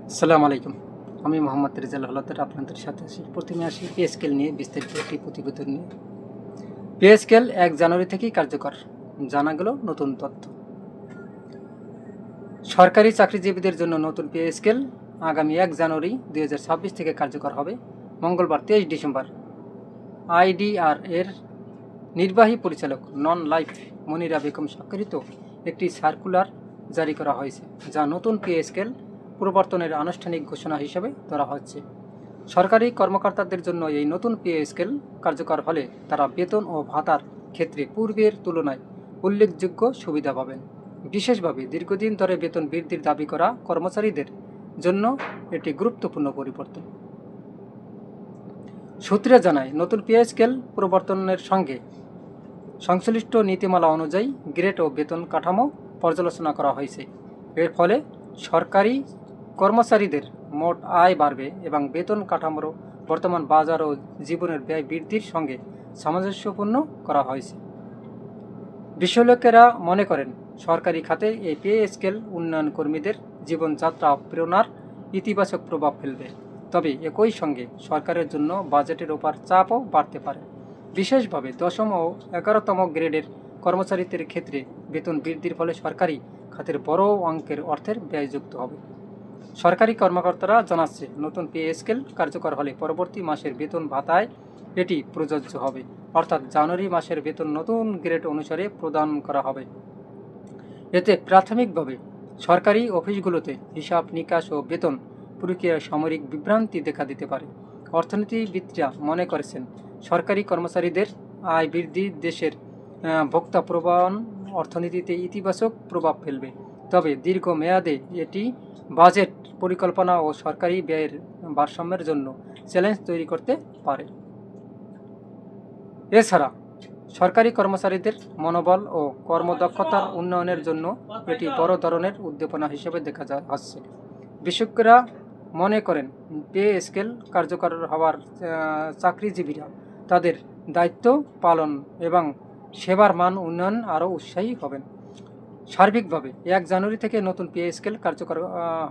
আসসালামু আলাইকুম। আমি মোহাম্মদ রেজাল হলাদার আপনাদের সাথে আছি। প্রথমে আসি পে স্কেল নিয়ে বিস্তারিত একটি প্রতিবেদন নিয়ে। পে স্কেল ১ জানুয়ারি থেকেই কার্যকর, জানা গেল নতুন তথ্য। সরকারি চাকরিজীবীদের জন্য নতুন পে স্কেল আগামী ১ জানুয়ারি ২০২৬ থেকে কার্যকর হবে। মঙ্গলবার ২৩ ডিসেম্বর আইডিআর এর নির্বাহী পরিচালক নন লাইফ মনিরা বেগম স্বাক্ষরিত একটি সার্কুলার জারি করা হয়েছে, যা নতুন পে স্কেল প্রবর্তনের আনুষ্ঠানিক ঘোষণা হিসেবে ধরা হচ্ছে। সরকারি কর্মকর্তাদের জন্য এই নতুন পে স্কেল কার্যকর হলে তারা বেতন ও ভাতার ক্ষেত্রে পূর্বের তুলনায় উল্লেখযোগ্য সুবিধা পাবেন। বিশেষভাবে দীর্ঘদিন ধরে বেতন বৃদ্ধির দাবি করা কর্মচারীদের জন্য এটি গুরুত্বপূর্ণ পরিবর্তন। সূত্রে জানায়, নতুন পে স্কেল প্রবর্তনের সঙ্গে সংশ্লিষ্ট নীতিমালা অনুযায়ী গ্রেড ও বেতন কাঠামো পর্যালোচনা করা হয়েছে। এর ফলে সরকারি কর্মচারীদের মোট আয় বাড়বে এবং বেতন কাঠামোর বর্তমান বাজার ও জীবনের ব্যয় বৃদ্ধির সঙ্গে সামঞ্জস্যপূর্ণ করা হয়েছে। বিশ্লেষকেরা মনে করেন, সরকারি খাতে এই পে স্কেল উন্নয়ন কর্মীদের জীবনযাত্রা প্রেরণার ইতিবাচক প্রভাব ফেলবে। তবে একই সঙ্গে সরকারের জন্য বাজেটের ওপর চাপও বাড়তে পারে। বিশেষভাবে ১০ম ও ১১তম গ্রেডের কর্মচারীদের ক্ষেত্রে বেতন বৃদ্ধির ফলে সরকারি খাতের বড় অঙ্কের অর্থের ব্যয় যুক্ত হবে। সরকারি কর্মকর্তারা জানাচ্ছে, নতুন পে স্কেল কার্যকর হলে পরবর্তী মাসের বেতন ভাতায় এটি প্রযোজ্য হবে, অর্থাৎ জানুয়ারি মাসের বেতন নতুন গ্রেড অনুসারে প্রদান করা হবে। এতে প্রাথমিকভাবে সরকারি অফিসগুলোতে হিসাব নিকাশ ও বেতন প্রক্রিয়ায় সামরিক বিভ্রান্তি দেখা দিতে পারে। অর্থনীতিবিদরা মনে করেছেন, সরকারি কর্মচারীদের আয় বৃদ্ধি দেশের ভোক্তা প্রবণ অর্থনীতিতে ইতিবাচক প্রভাব ফেলবে। তবে দীর্ঘ মেয়াদে এটি বাজেট পরিকল্পনা ও সরকারি ব্যয়ের ভারসাম্যের জন্য চ্যালেঞ্জ তৈরি করতে পারে। এছাড়া সরকারি কর্মচারীদের মনোবল ও কর্মদক্ষতার উন্নয়নের জন্য এটি বড় ধরনের উদ্দীপনা হিসেবে দেখা হচ্ছে। বিশেষজ্ঞরা মনে করেন, পে স্কেল কার্যকর হওয়ার চাকরিজীবীরা তাদের দায়িত্ব পালন এবং সেবার মান উন্নয়ন আরও উৎসাহী হবেন। সার্বিকভাবে ১ জানুয়ারি থেকে নতুন পে স্কেল কার্যকর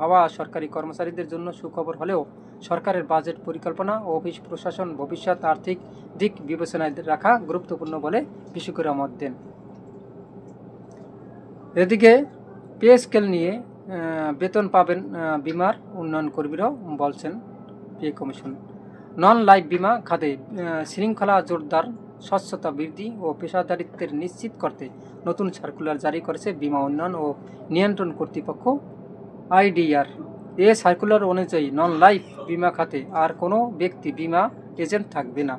হওয়া সরকারি কর্মচারীদের জন্য সুখবর হলেও সরকারের বাজেট পরিকল্পনা ও অফিস প্রশাসন ভবিষ্যৎ আর্থিক দিক বিবেচনায় রাখা গুরুত্বপূর্ণ বলে বিশেষজ্ঞরা মত দেন। এদিকে পে স্কেল নিয়ে বেতন পাবেন বিমার উন্নয়ন কর্মীরাও বলছেন পে কমিশন। নন লাইফ বিমা খাতে শৃঙ্খলা জোরদার, স্বচ্ছতা বৃদ্ধি ও পেশাদারিত্বের নিশ্চিত করতে নতুন সার্কুলার জারি করেছে বিমা উন্নয়ন ও নিয়ন্ত্রণ কর্তৃপক্ষ আইডিআর। এ সার্কুলার অনুযায়ী নন লাইফ বিমা খাতে আর কোনো ব্যক্তি বিমা এজেন্ট থাকবে না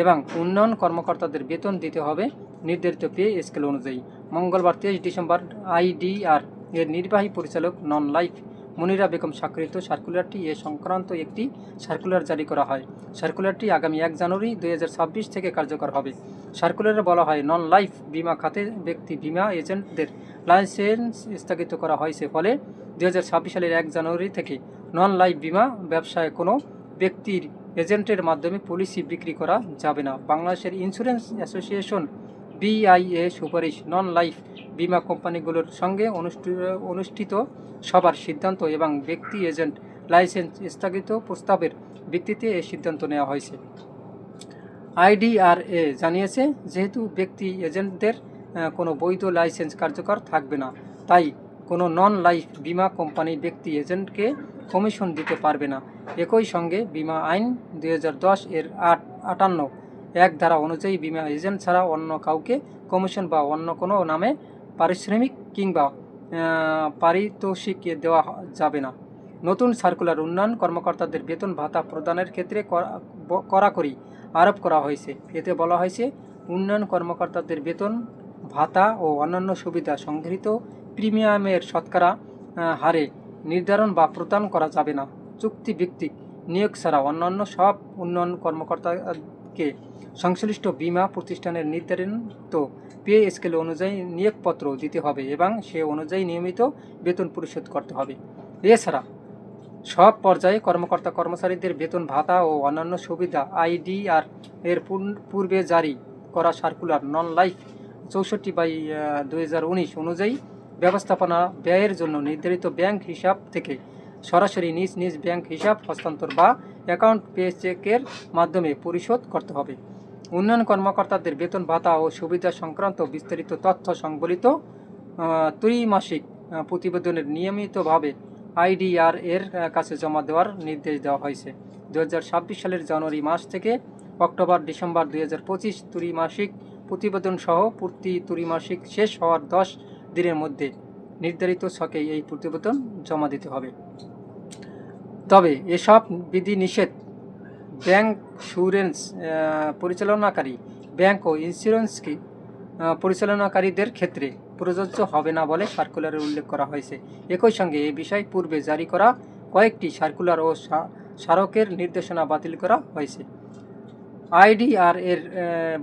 এবং উন্নয়ন কর্মকর্তাদের বেতন দিতে হবে নির্ধারিত পে স্কেল অনুযায়ী। মঙ্গলবার ২৩ ডিসেম্বর আইডিআর এর নির্বাহী পরিচালক নন লাইফ মনিরা বেগম স্বাক্ষরিত সার্কুলারটি এ সংক্রান্ত একটি সার্কুলার জারি করা হয়। সার্কুলারটি আগামী ১ জানুয়ারি ২০২৬ থেকে কার্যকর হবে। সার্কুলারে বলা হয়, নন লাইফ বিমা খাতে ব্যক্তি বিমা এজেন্টদের লাইসেন্স স্থগিত করা হয়েছে। ফলে ২০২৬ সালের ১ জানুয়ারি থেকে নন লাইফ বিমা ব্যবসায় কোনো ব্যক্তির এজেন্টের মাধ্যমে পলিসি বিক্রি করা যাবে না। বাংলাদেশের ইন্স্যুরেন্স অ্যাসোসিয়েশন বিআইএ সুপারিশ, নন লাইফ বিমা কোম্পানিগুলোর সঙ্গে অনুষ্ঠিত সবার সিদ্ধান্ত এবং ব্যক্তি এজেন্ট লাইসেন্স স্থগিত প্রস্তাবের ভিত্তিতে এই সিদ্ধান্ত নেওয়া হয়েছে। আইডিআরএ জানিয়েছে, যেহেতু ব্যক্তি এজেন্টদের কোনো বৈধ লাইসেন্স কার্যকর থাকবে না, তাই কোনো নন লাইফ বিমা কোম্পানি ব্যক্তি এজেন্টকে কমিশন দিতে পারবে না। একই সঙ্গে বিমা আইন ২০১০ এর ৫৮ ধারা অনুযায়ী বিমা এজেন্ট ছাড়া অন্য কাউকে কমিশন বা অন্য কোনো নামে পারিশ্রমিক কিংবা পারিতোষিক দেওয়া যাবে না। নতুন সার্কুলার উন্নয়ন কর্মকর্তাদের বেতন ভাতা প্রদানের ক্ষেত্রে কড়াকড়ি আরোপ করা হয়েছে। এতে বলা হয়েছে, উন্নয়ন কর্মকর্তাদের বেতন ভাতা ও অন্যান্য সুবিধা সংগৃহীত প্রিমিয়ামের শতকরা হারে নির্ধারণ বা প্রদান করা যাবে না। চুক্তিভিত্তিক নিয়োগ ছাড়া অন্যান্য সব উন্নয়ন কর্মকর্তাকে সংশ্লিষ্ট বিমা প্রতিষ্ঠানের নির্ধারিত পে স্কেল অনুযায়ী নিয়োগপত্র দিতে হবে এবং সে অনুযায়ী নিয়মিত বেতন পরিশোধ করতে হবে। এছাড়া সব পর্যায়ে কর্মকর্তা কর্মচারীদের বেতন ভাতা ও অন্যান্য সুবিধা আইডিআর এর পূর্বে জারি করা সার্কুলার নন লাইফ ৬৪/২০১৯ অনুযায়ী ব্যবস্থাপনা ব্যয়ের জন্য নির্ধারিত ব্যাংক হিসাব থেকে সরাসরি নিজ নিজ ব্যাংক হিসাব হস্তান্তর বা অ্যাকাউন্ট পে চেকের মাধ্যমে পরিশোধ করতে হবে। উন্নয়ন কর্মকর্তাদের বেতন ভাতা ও সুবিধা সংক্রান্ত বিস্তারিত তথ্য সংবলিত ত্রৈমাসিক প্রতিবেদনের নিয়মিতভাবে আইডিআর এর কাছে জমা দেওয়ার নির্দেশ দেওয়া হয়েছে। 2026 সালের জানুয়ারি মাস থেকে অক্টোবর ডিসেম্বর 2025 ত্রৈমাসিক প্রতিবেদন সহ প্রতি ত্রৈমাসিক শেষ হওয়ার 10 দিনের মধ্যে নির্ধারিত ছকে এই প্রতিবেদন জমা দিতে হবে। তবে এসব বিধিনিষেধ ব্যাংক ইন্স্যুরেন্স পরিচালনাকারী ব্যাংক ও ইন্স্যুরেন্স পরিচালনাকারীদের ক্ষেত্রে প্রযোজ্য হবে না বলে সার্কুলারে উল্লেখ করা হয়েছে। একই সঙ্গে এ বিষয়ে পূর্বে জারি করা কয়েকটি সার্কুলার ও স্মারকের নির্দেশনা বাতিল করা হয়েছে। আইডিআর এর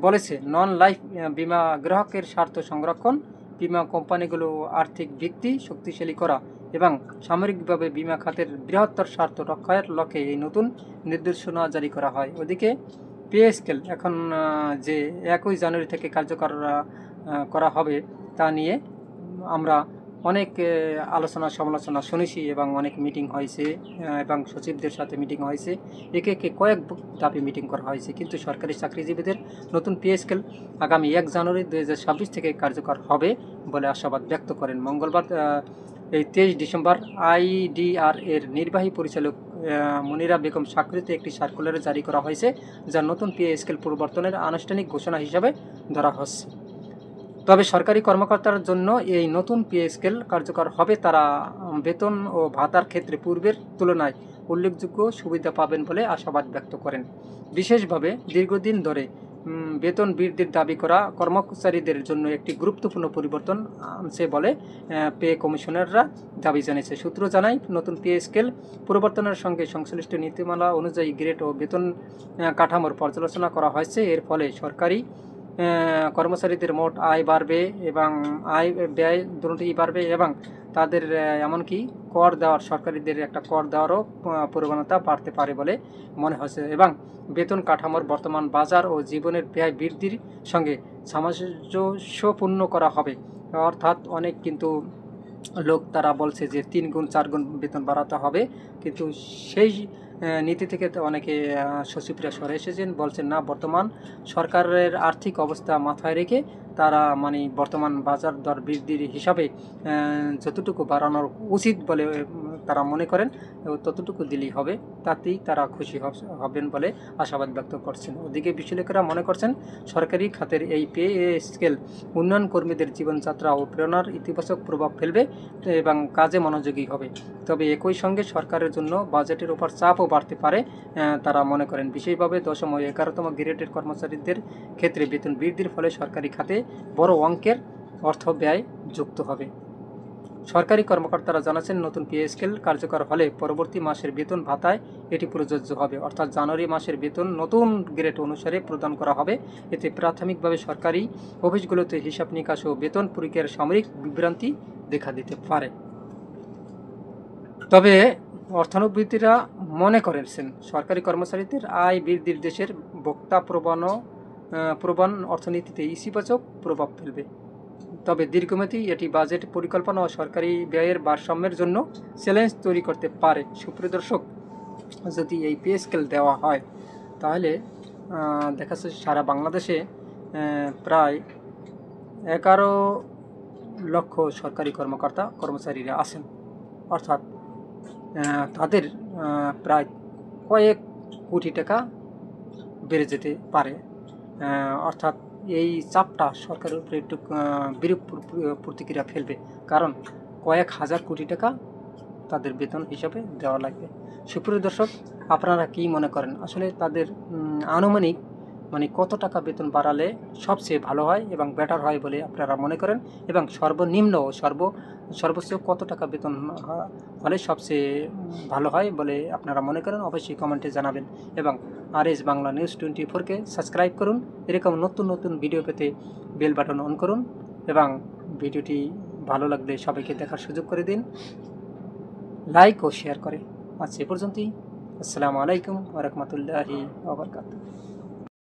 বলেছে, নন লাইফ বিমা গ্রাহকের স্বার্থ সংরক্ষণ, বিমা কোম্পানিগুলো আর্থিক ভিত্তি শক্তিশালী করা এবং সামরিকভাবে বিমা খাতের বৃহত্তর স্বার্থ রক্ষার লক্ষ্যে এই নতুন নির্দেশনা জারি করা হয়। ওদিকে পে স্কেল এখন যে 1 জানুয়ারি থেকে কার্যকর করা হবে তা নিয়ে আমরা অনেক আলোচনা সমালোচনা শুনেছি এবং অনেক মিটিং হয়েছে এবং সচিবদের সাথে মিটিং হয়েছে, একে কয়েক ধাপে মিটিং করা হয়েছে, কিন্তু সরকারি চাকরিজীবীদের নতুন পে স্কেল আগামী 1 জানুয়ারি 2026 থেকে কার্যকর হবে বলে আশাবাদ ব্যক্ত করেন। মঙ্গলবার এই 23 ডিসেম্বর আইডিআর এর নির্বাহী পরিচালক মনিরা বেগম স্বাক্ষরিত একটি সার্কুলারে জারি করা হয়েছে, যা নতুন পে স্কেল পরিবর্তনের আনুষ্ঠানিক ঘোষণা হিসাবে ধরা হচ্ছে। তবে সরকারি কর্মকর্তার জন্য এই নতুন পে স্কেল কার্যকর হবে তারা বেতন ও ভাতার ক্ষেত্রে পূর্বের তুলনায় উল্লেখযোগ্য সুবিধা পাবেন বলে আশাবাদ ব্যক্ত করেন। বিশেষভাবে দীর্ঘদিন ধরে বেতন বৃদ্ধির দাবি করা কর্মচারীদের জন্য একটি গুরুত্বপূর্ণ পরিবর্তন আনছে বলে পে কমিশনাররা দাবি জানিয়েছে। সূত্র জানায়, নতুন পে স্কেল পরিবর্তনের সঙ্গে সংশ্লিষ্ট নীতিমালা অনুযায়ী গ্রেড ও বেতন কাঠামোর পর্যালোচনা করা হয়েছে। এর ফলে সরকারি কর্মচারীদের মোট আয় বাড়বে এবং আয় ব্যয় দুটোই বাড়বে এবং তাদের এমনকি কর দেওয়ার সরকারিদের একটা কর দেওয়ারও প্রবণতা বাড়তে পারে বলে মনে হচ্ছে এবং বেতন কাঠামোর বর্তমান বাজার ও জীবনের ব্যয় বৃদ্ধির সঙ্গে সামঞ্জস্যপূর্ণ করা হবে। অর্থাৎ অনেক কিন্তু লোক তারা বলছে যে 3 গুণ 4 গুণ বেতন বাড়াতে হবে, কিন্তু সেই নীতি থেকে তো অনেকে সচিবরা সরে এসেছেন, বলছেন না, বর্তমান সরকারের আর্থিক অবস্থা মাথায় রেখে তারা মানে বর্তমান বাজার দর বৃদ্ধির হিসাবে যতটুকু বাড়ানোর উচিত বলে তারা মনে করেন ততটুকু দিলেই হবে, তাতেই তারা খুশি হবেন বলে আশাবাদ ব্যক্ত করছেন। ওদিকে বিশ্লেষকেরা মনে করছেন সরকারি খাতের এই পে স্কেল উন্নয়ন কর্মীদের জীবনযাত্রা ও প্রেরণার ইতিবাচক প্রভাব ফেলবে এবং কাজে মনোযোগী হবে। তবে একই সঙ্গে সরকারের জন্য বাজেটের উপর চাপও বাড়তে পারে তারা মনে করেন। বিশেষভাবে 10ম ও 11তম গ্রেডের কর্মচারীদের ক্ষেত্রে বেতন বৃদ্ধির ফলে সরকারি খাতে বড় অঙ্কের অর্থ ব্যয় যুক্ত হবে। সরকারি কর্মকর্তারা জানাচ্ছেন, নতুন পে স্কেল কার্যকর হলে পরবর্তী মাসের বেতন ভাতায় এটি প্রযোজ্য হবে, অর্থাৎ জানুয়ারি মাসের বেতন নতুন গ্রেড অনুসারে প্রদান করা হবে। এতে প্রাথমিকভাবে সরকারি অফিসগুলোতে হিসাব নিকাশ ও বেতন প্রক্রিয়ার সাময়িক বিভ্রান্তি দেখা দিতে পারে। তবে অর্থনীতিবিদরা মনে করেছেন সরকারি কর্মচারীদের আয় বৃদ্ধির দেশের ভোক্তা প্রবণ অর্থনীতিতে ইতিবাচক প্রভাব ফেলবে। তবে দীর্ঘমেয়াদী এটি বাজেট পরিকল্পনা ও সরকারি ব্যয়ের ভারসাম্যের জন্য চ্যালেঞ্জ তৈরি করতে পারে। সুপ্রিয় দর্শক, যদি এই পে স্কেল দেওয়া হয় তাহলে দেখা যাচ্ছে সারা বাংলাদেশে প্রায় 11 লক্ষ সরকারি কর্মচারীরা আছেন, অর্থাৎ তাদের প্রায় কয়েক কোটি টাকা বেড়ে যেতে পারে। অর্থাৎ এই চাপটা সরকারের উপরে একটু বিরূপ প্রতিক্রিয়া ফেলবে, কারণ কয়েক হাজার কোটি টাকা তাদের বেতন হিসাবে দেওয়া লাগবে। সুপ্রিয় দর্শক, আপনারা কি মনে করেন আসলে তাদের আনুমানিক মানে কত টাকা বেতন বাড়ালে সবচেয়ে ভালো হয় এবং বেটার হয় বলে আপনারা মনে করেন, এবং সর্বনিম্ন ও সর্বোচ্চ কত টাকা বেতন হলে সবচেয়ে ভালো হয় বলে আপনারা মনে করেন অবশ্যই কমেন্টে জানাবেন। এবং RS বাংলা নিউজ 24-কে সাবস্ক্রাইব করুন। এরকম নতুন নতুন ভিডিও পেতে বেল বাটন অন করুন এবং ভিডিওটি ভালো লাগলে সবাইকে দেখার সুযোগ করে দিন, লাইক ও শেয়ার করে। আজ এ পর্যন্তই। আসসালামু আলাইকুম ওয়া রাহমাতুল্লাহি ওয়া বারাকাতুহু।